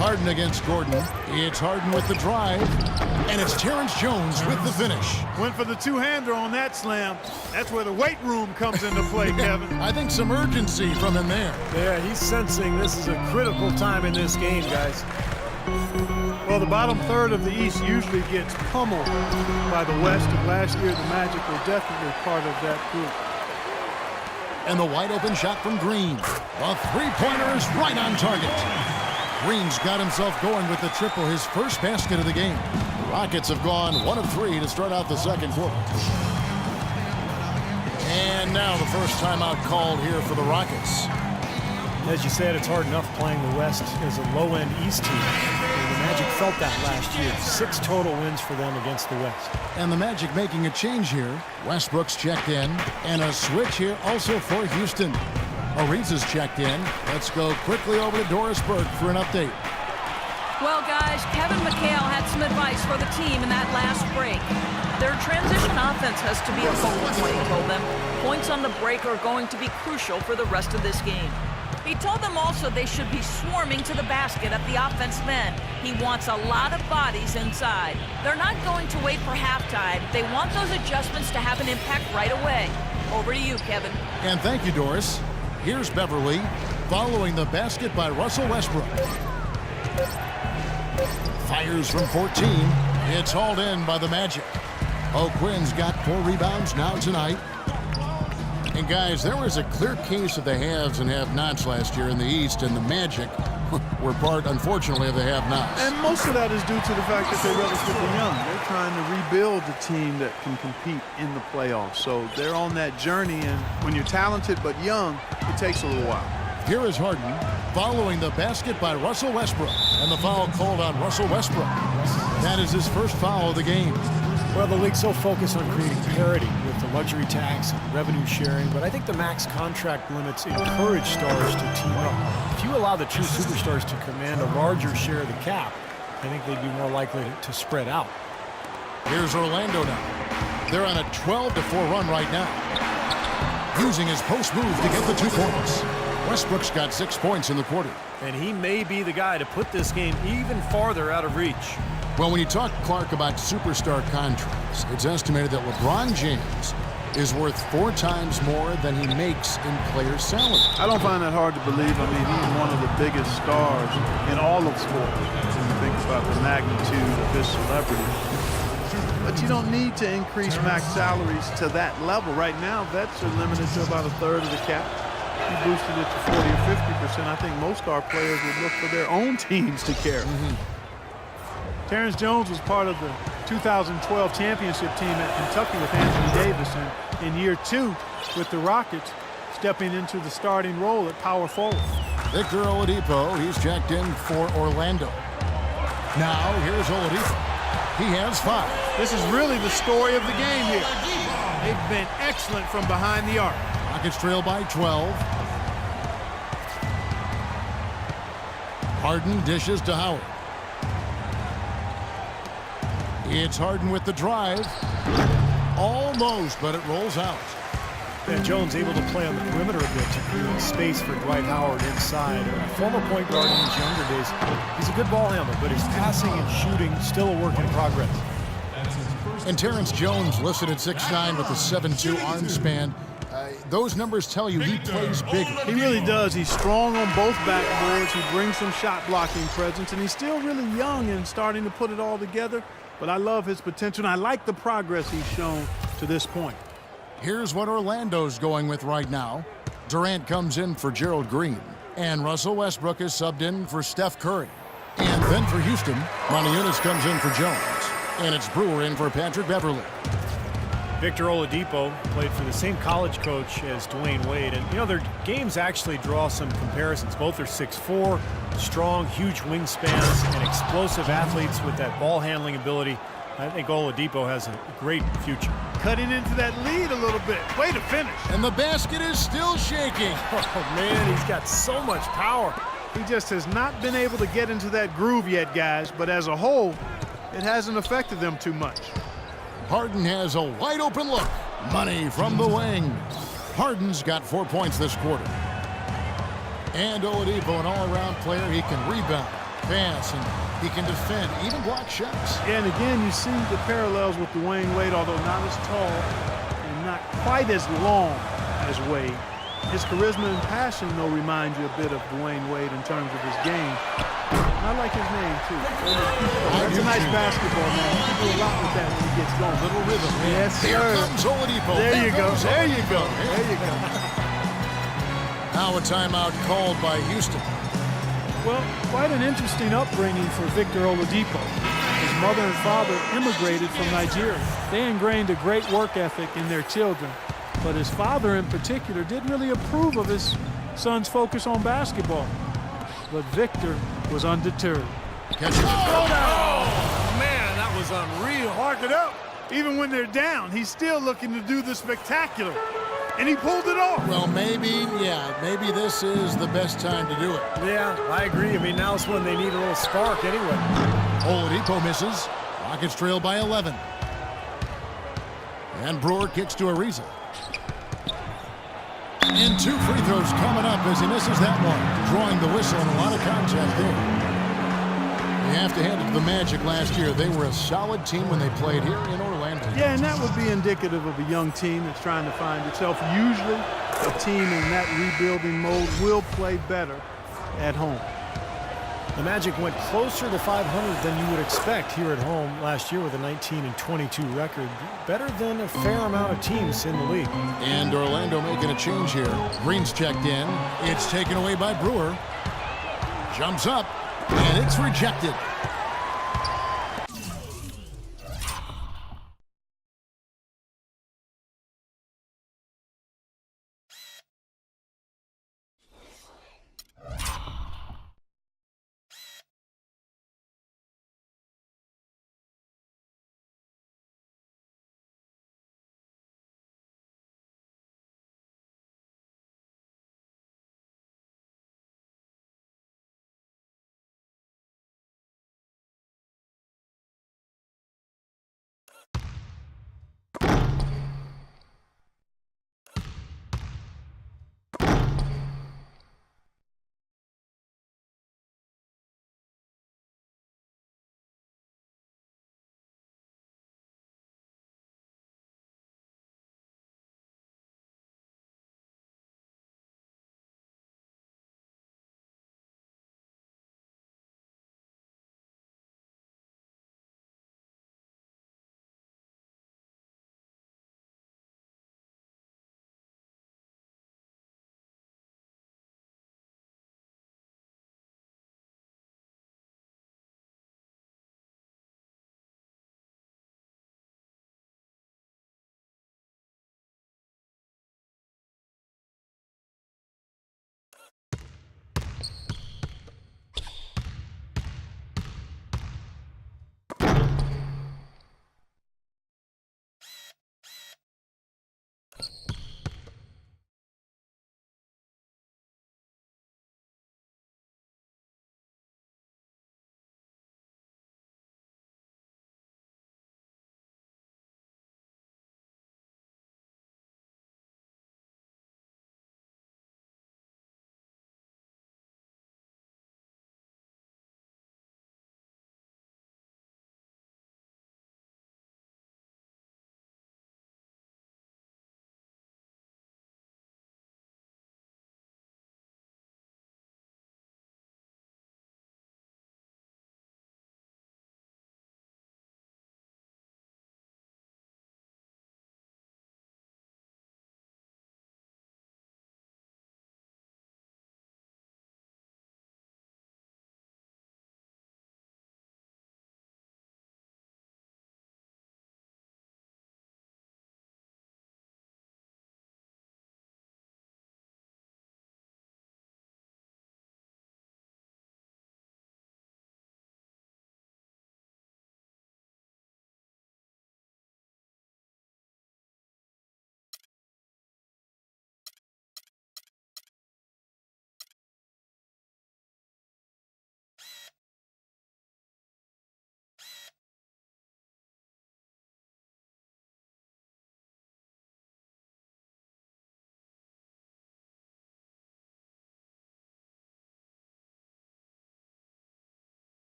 Harden against Gordon. It's Harden with the drive. And it's Terrence Jones with the finish. Went for the two-hander on that slam. That's where the weight room comes into play, Kevin. I think some urgency from him there. Yeah, he's sensing this is a critical time in this game, guys. Well, the bottom third of the East usually gets pummeled by the West, and last year the Magic were definitely part of that group. And the wide open shot from Green. A three-pointer is right on target. Green's got himself going with the triple, his first basket of the game. The Rockets have gone 1 of 3 to start out the second quarter. And now the first timeout called here for the Rockets. As you said, it's hard enough playing the West as a low-end East team. And the Magic felt that last year. 6 total wins for them against the West. And the Magic making a change here. Westbrook's checked in. And a switch here also for Houston. Ariza's checked in. Let's go quickly over to Doris Burke for an update. Well, guys, Kevin McHale had some advice for the team in that last break. Their transition offense has to be a focal point, he told them. Points on the break are going to be crucial for the rest of this game. He told them also they should be swarming to the basket at the offensive end. He wants a lot of bodies inside. They're not going to wait for halftime. They want those adjustments to have an impact right away. Over to you, Kevin. And thank you, Doris. Here's Beverly following the basket by Russell Westbrook. Fires from 14. It's hauled in by the Magic. O'Quinn's got 4 rebounds now tonight. And guys, there was a clear case of the haves and have-nots last year in the East, and the Magic were part, unfortunately, of the have-nots. And most of that is due to the fact that they're relatively young. They're trying to rebuild the team that can compete in the playoffs. So they're on that journey, and when you're talented but young, it takes a little while. Here is Harden following the basket by Russell Westbrook, and the foul called on Russell Westbrook. That is his first foul of the game. Well, the league's so focused on creating parity with the luxury tax and revenue sharing, but I think the max contract limits encourage stars to team up. If you allow the true superstars to command a larger share of the cap, I think they'd be more likely to spread out. Here's Orlando now. They're on a 12-4 run right now. Using his post move to get the 2 points. Westbrook's got 6 points in the quarter. And he may be the guy to put this game even farther out of reach. Well, when you talk, Clark, about superstar contracts, it's estimated that LeBron James is worth 4 times more than he makes in player salary. I don't find that hard to believe. I mean, he's one of the biggest stars in all of sports when you think about the magnitude of his celebrity. But you don't need to increase max salaries to that level. Right now, vets are limited to about a third of the cap. If you boosted it to 40 or 50%, I think most star players would look for their own teams to carry. Terrence Jones was part of the 2012 championship team at Kentucky with Anthony Davis, and in year 2 with the Rockets, stepping into the starting role at power forward. Victor Oladipo, he's checked in for Orlando. Now, here's Oladipo. He has 5. This is really the story of the game here. They've been excellent from behind the arc. Rockets trail by 12. Harden dishes to Howard. It's Harden with the drive. Almost, but it rolls out. And Jones able to play on the perimeter a bit to create space for Dwight Howard inside. A former point guard in his younger days. He's a good ball handler, but his passing and shooting still a work in progress. And Terrence Jones listed at 6'9" with a 7'2" arm span. Those numbers tell you he plays big. He really does. He's strong on both backboards. He brings some shot blocking presence, and he's still really young and starting to put it all together. But I love his potential, and I like the progress he's shown to this point. Here's what Orlando's going with right now. Durant comes in for Gerald Green, and Russell Westbrook is subbed in for Steph Curry. And then for Houston, Moniunas comes in for Jones, and it's Brewer in for Patrick Beverly. Victor Oladipo played for the same college coach as Dwayne Wade, and their games actually draw some comparisons. Both are 6'4", strong, huge wingspans, and explosive athletes with that ball handling ability. I think Oladipo has a great future. Cutting into that lead a little bit. Way to finish. And the basket is still shaking. Oh, man, he's got so much power. He just has not been able to get into that groove yet, guys, but as a whole, it hasn't affected them too much. Harden has a wide open look. Money from the wing. Harden's got 4 points this quarter. And Oladipo, an all-around player, he can rebound, pass, and he can defend, even block shots. And again, you see the parallels with Dwayne Wade, although not as tall and not quite as long as Wade. His charisma and passion, though, remind you a bit of Dwayne Wade in terms of his game. I like his name, too. That's a nice basketball, man. You can do a lot with that when he gets going. Little rhythm. Yes, sir. Here comes Oladipo. There you go. goes There you Oladipo. go. There you go. Now a timeout called by Houston. Well, quite an interesting upbringing for Victor Oladipo. His mother and father immigrated from Nigeria. They ingrained a great work ethic in their children. But his father in particular didn't really approve of his son's focus on basketball. But Victor was undeterred. Catches it. Oh, man, that was unreal. Mark it up. Even when they're down, he's still looking to do the spectacular. And he pulled it off. Well, maybe this is the best time to do it. Yeah, I agree. I mean, now's when they need a little spark anyway. Oladipo misses. Rockets trail by 11. And Brewer kicks to Ariza. And 2 free throws coming up as he misses that one. Drawing the whistle and a lot of contact there. You have to hand it to the Magic last year. They were a solid team when they played here in Orlando. Yeah, and that would be indicative of a young team that's trying to find itself. Usually, a team in that rebuilding mode will play better at home. The Magic went closer to 500 than you would expect here at home last year with a 19-22 record. Better than a fair amount of teams in the league. And Orlando making a change here. Green's checked in. It's taken away by Brewer. Jumps up, and it's rejected.